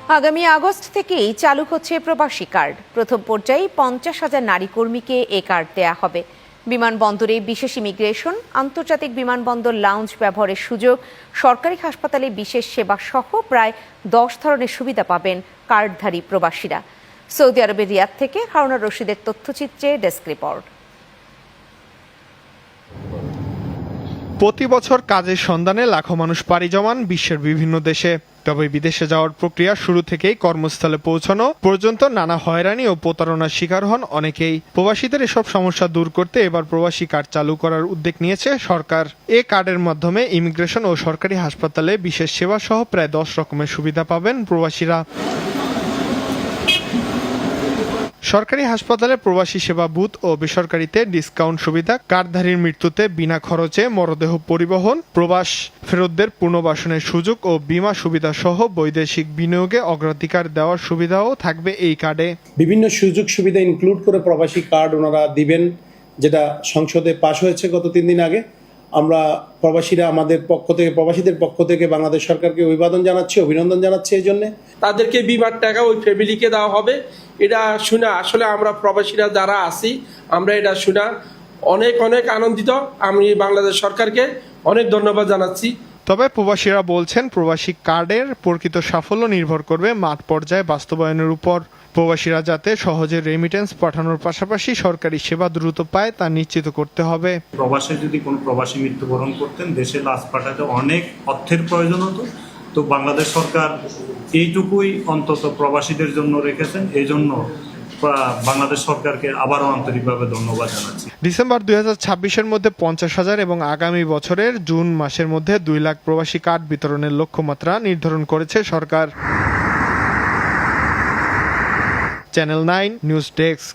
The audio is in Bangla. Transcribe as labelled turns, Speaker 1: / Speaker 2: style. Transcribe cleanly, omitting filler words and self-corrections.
Speaker 1: আগামী আগস্ট থেকেই চালু হচ্ছে প্রবাসী কার্ড। প্রথম পর্যায়ে 50,000 নারী কর্মীকে এ কার্ড দেয়া হবে। বিমানবন্দরে বিশেষ ইমিগ্রেশন, আন্তর্জাতিক বিমানবন্দর লাউঞ্জ ব্যবহারের সুযোগ, সরকারি হাসপাতালে বিশেষ সেবা সহ প্রায় 10 ধরনের সুবিধা পাবেন কার্ডধারী প্রবাসীরা। সৌদি আরবের রিয়াদ থেকে হারুনা রশিদের তথ্যচিত্রে ডেস্ক রিপোর্ট।
Speaker 2: প্রতি বছর কাজের সন্ধানে লাখো মানুষ পাড়ি জমান বিশ্বের বিভিন্ন দেশে। তবে বিদেশে যাওয়ার প্রক্রিয়া শুরু থেকেই কর্মস্থলে পৌঁছানো পর্যন্ত নানা হয়রানি ও প্রতারণার শিকার হন অনেকেই। প্রবাসীদের এসব সমস্যা দূর করতে এবার প্রবাসী কার্ড চালু করার উদ্যোগ নিয়েছে সরকার। এ কার্ডের মাধ্যমে ইমিগ্রেশন ও সরকারি হাসপাতালে বিশেষ সেবা সহ প্রায় 10 রকমের সুবিধা পাবেন প্রবাসীরা। সরকারি হাসপাতালে প্রবাসী সেবা বুথ ও বেসরকারিতে ডিসকাউন্ট সুবিধা, কার্ডধারীর মৃত্যুতে বিনা খরচে মরদেহ পরিবহন, প্রবাস ফেরতদের পুনর্বাসনের সুযোগ ও বীমা সুবিধা সহ বৈদেশিক বিনিয়োগে অগ্রাধিকার দেওয়ার সুবিধাও থাকবে এই কার্ডে।
Speaker 3: বিভিন্ন সুযোগ সুবিধা ইনক্লুড করে প্রবাসী কার্ড ওনারা দিবেন, যেটা সংসদে পাশ হয়েছে গত 3 দিন আগে। আমরা প্রবাসীদের পক্ষ থেকে বাংলাদেশ সরকারকে অভিনন্দন জানাচ্ছি। এই জন্য
Speaker 4: তাদেরকে বিমার টাকা ওই ফ্যামিলিকে দেওয়া হবে। এটা শুনে আসলে আমরা প্রবাসীরা যারা আছি আমরা এটা শুনে অনেক অনেক আনন্দিত। আমি বাংলাদেশ সরকারকে অনেক ধন্যবাদ জানাচ্ছি।
Speaker 2: তবে প্রবাসীরা বলছেন, প্রবাসী কার্ডের প্রকৃত সাফল্য নির্ভর করবে মাঠ পর্যায়ে বাস্তবায়নের উপর। প্রবাসীরা যাতে সহজে রেমিটেন্স পাঠানোর পাশাপাশি সরকারি সেবা দ্রুত পায় তা নিশ্চিত করতে হবে।
Speaker 5: প্রবাসে যদি কোনো প্রবাসী মৃত্যুবরণ করতেন, দেশে লাশ পাঠাতে অনেক অর্থের প্রয়োজন হতো। তো বাংলাদেশ সরকার এইটুকুই অন্তত প্রবাসীদের জন্য রেখেছেন। এই জন্য বাংলাদেশ সরকারকে আবারও আন্তরিকভাবে ধন্যবাদ জানাচ্ছি।
Speaker 2: ডিসেম্বর 2026-এর মধ্যে 50,000 এবং আগামী বছরের জুন মাসের মধ্যে 2 লাখ প্রবাসী কার্ড বিতরণের লক্ষ্যমাত্রা নির্ধারণ করেছে সরকার। Channel 9 news desk.